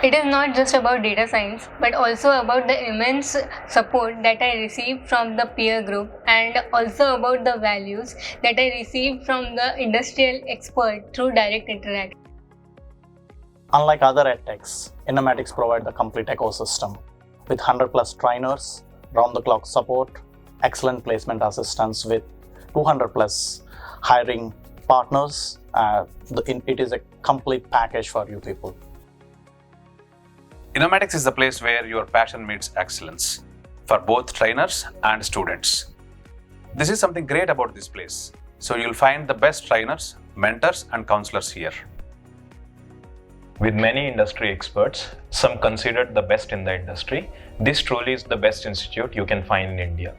It is not just about data science, but also about the immense support that I received from the peer group, and also about the values that I received from the industrial expert through direct interaction. Unlike other edtechs, Innomatics provide the complete ecosystem with 100 plus trainers, round-the-clock support, excellent placement assistance with 200 plus hiring partners. It is a complete package for you people. Innomatics is the place where your passion meets excellence for both trainers and students. This is something great about this place. So you'll find the best trainers, mentors, and counselors here. With many industry experts, some considered the best in the industry, this truly is the best institute you can find in India.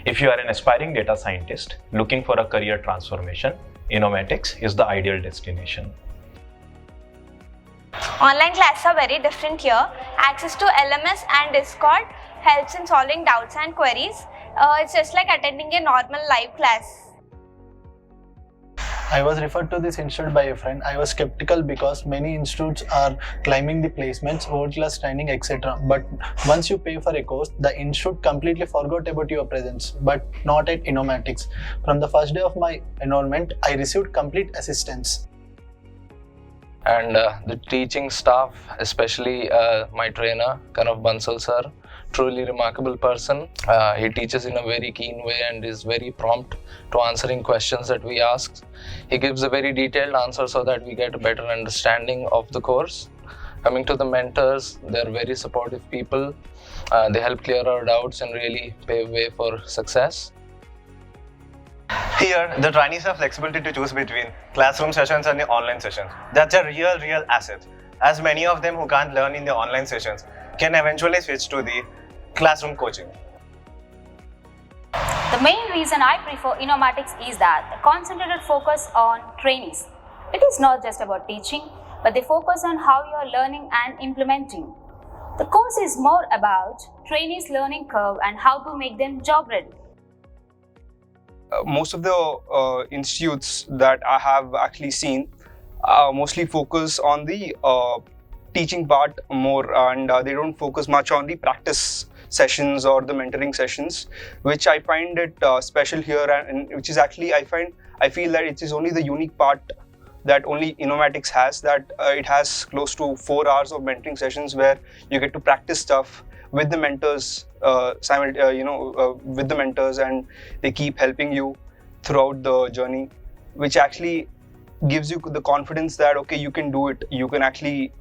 If you are an aspiring data scientist looking for a career transformation, Innomatics is the ideal destination. Online classes are very different here. Access to LMS and Discord helps in solving doubts and queries. It's just like attending a normal live class. I was referred to this institute by a friend. I was skeptical because many institutes are claiming the placements, world-class training, etc. But once you pay for a course, the institute completely forgot about your presence, but not at Innomatics. From the first day of my enrollment, I received complete assistance. And the teaching staff, especially my trainer, Kanav Bansal sir, truly remarkable person. He teaches in a very keen way and is very prompt to answering questions that we ask. He gives a very detailed answer so that we get a better understanding of the course. Coming to the mentors, they're very supportive people. They help clear our doubts and really pave way for success. Here, the trainees have flexibility to choose between classroom sessions and the online sessions. That's a real asset, as many of them who can't learn in the online sessions can eventually switch to the classroom coaching. The main reason I prefer Innomatics is that the concentrated focus on trainees. It is not just about teaching, but they focus on how you are learning and implementing. The course is more about trainees' learning curve and how to make them job ready. Most of the institutes that I have actually seen mostly focus on the teaching part more, and they don't focus much on the practice sessions or the mentoring sessions, which I find it special here, and which is actually I feel that it is only the unique part that only Innomatics has, that it has close to 4 hours of mentoring sessions where you get to practice stuff with the mentors, with the mentors, and they keep helping you throughout the journey, which actually gives you the confidence that okay, you can do it, you can actually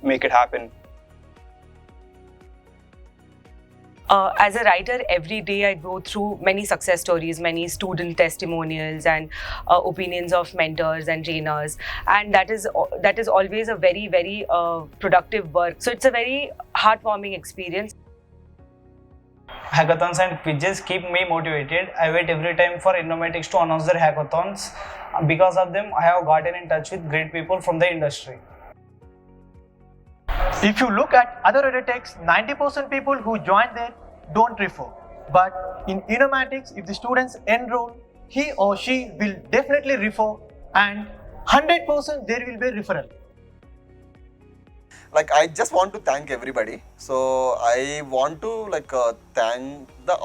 make it happen. As a writer, every day I go through many success stories, many student testimonials and opinions of mentors and trainers, and that is always a very productive work. So it's a very heartwarming experience. Hackathons and quizzes keep me motivated. I wait every time for Innomatics to announce their hackathons. Because of them, I have gotten in touch with great people from the industry. If you look at other edtechs, 90% people who join there don't refer. But in Innomatics, if the students enroll, he or she will definitely refer, and 100% there will be referral. I just want to thank everybody. So I want to thank the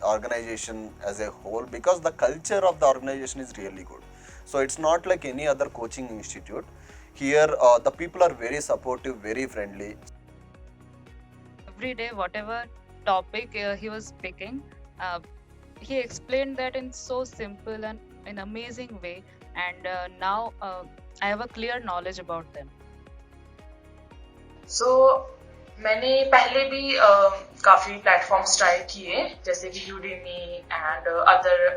organization as a whole, because the culture of the organization is really good. So it's not like any other coaching institute. Here the people are very supportive, very friendly. Every day, whatever topic he was picking, he explained that in so simple and in amazing way, and now I have a clear knowledge about them. So मैंने पहले भी काफ़ी platforms try किए, जैसे कि Udemy and other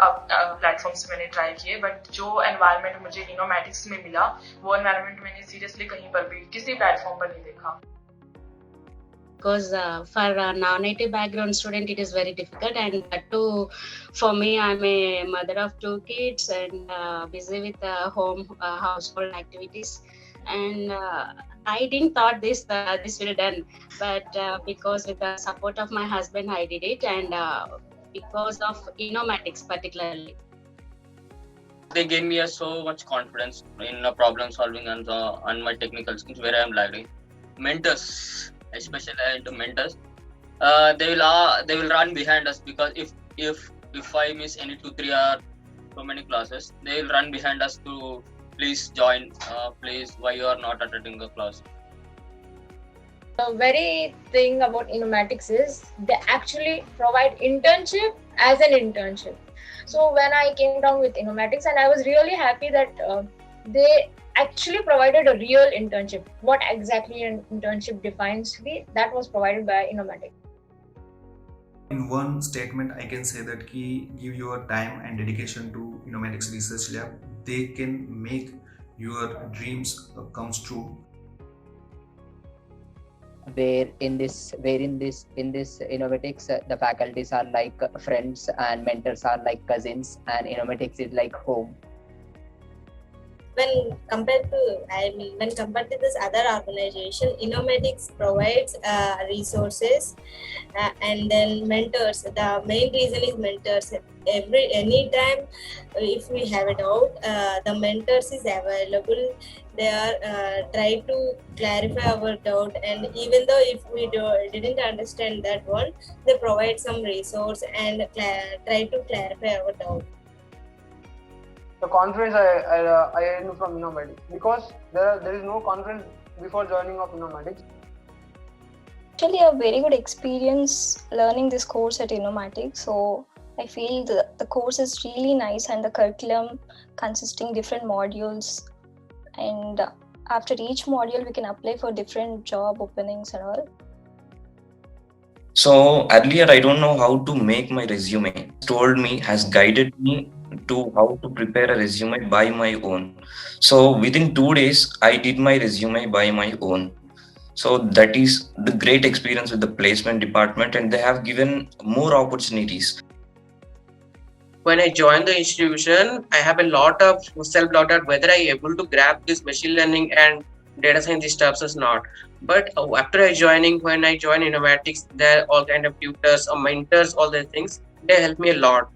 platforms मैंने try किए, but जो एनवायरनमेंट मुझे इनोमैटिक्स में मिला, वो एनवायरनमेंट मैंने सीरियसली कहीं पर भी किसी प्लेटफॉर्म पर नहीं देखा. Because for a non-native background student, it is very difficult, and that too, for me, I'm a mother of 2 kids and busy with home household activities, and I didn't thought this will done, but because with the support of my husband, I did it, and because of Innomatics particularly. They gave me so much confidence in problem solving and on my technical skills where I am lagging. mentors, especially into mentors, they will run behind us, because if I miss any 2-3 or so many classes, they will run behind us to please join, please why you are not attending the class. The very thing about Innomatics is they actually provide internship as an internship. So when I came down with Innomatics, and I was really happy that they actually provided a real internship. What exactly an internship defines to be, that was provided by Innomatics. In one statement, I can say that give your time and dedication to Innomatics Research Lab. They can make your dreams comes true. Where in this Innomatics, the faculties are like friends and mentors are like cousins, and Innomatics is like home. When compared to this other organization, Innomatics provides resources and then mentors. The main reason is mentors. Anytime if we have a doubt, the mentors is available. They are try to clarify our doubt, and even though if we didn't understand that one, they provide some resource and try to clarify our doubt. The conference I knew from Innomatics, because there is no conference before joining of Innomatics. Actually, a very good experience learning this course at Innomatics. So I feel the course is really nice, and the curriculum consisting different modules, and after each module we can apply for different job openings and all. So earlier I don't know how to make my resume. Has guided me to how to prepare a resume by my own. So within 2 days I did my resume by my own. So that is the great experience with the placement department, and they have given more opportunities. When I joined the institution, I have a lot of self-doubt at whether I am able to grab this machine learning and data science stuff or not. But after when I joined Innomatics, there are all kind of tutors or mentors, all these things. They help me a lot.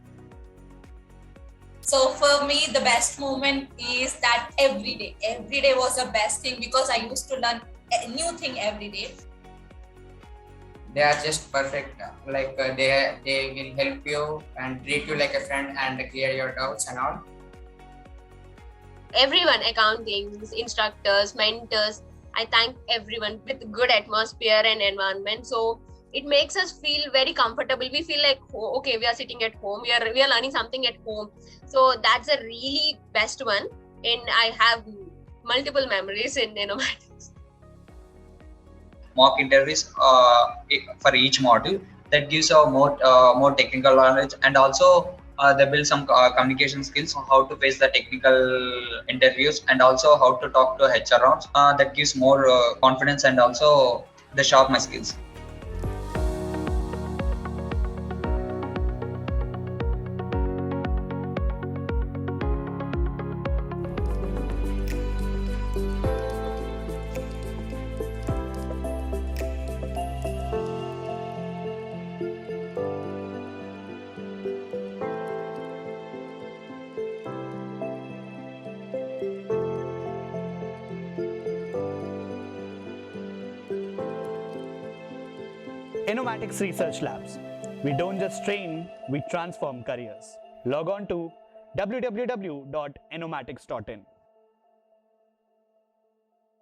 So for me, the best moment is that every day was the best thing, because I used to learn a new thing every day. They are just perfect. Like they will help you and treat you like a friend and clear your doubts and all. Everyone, accountings, instructors, mentors, I thank everyone with good atmosphere and environment. So it makes us feel very comfortable. We feel like, okay, we are sitting at home, we are learning something at home. So that's a really best one, and I have multiple memories in Innomatics. Mock interviews for each module that gives a more technical knowledge, and also they build some communication skills on how to face the technical interviews, and also how to talk to HR rounds. That gives more confidence, and also they sharpen my skills. Innomatics Research Labs. We don't just train, we transform careers. Log on to www.innomatics.in.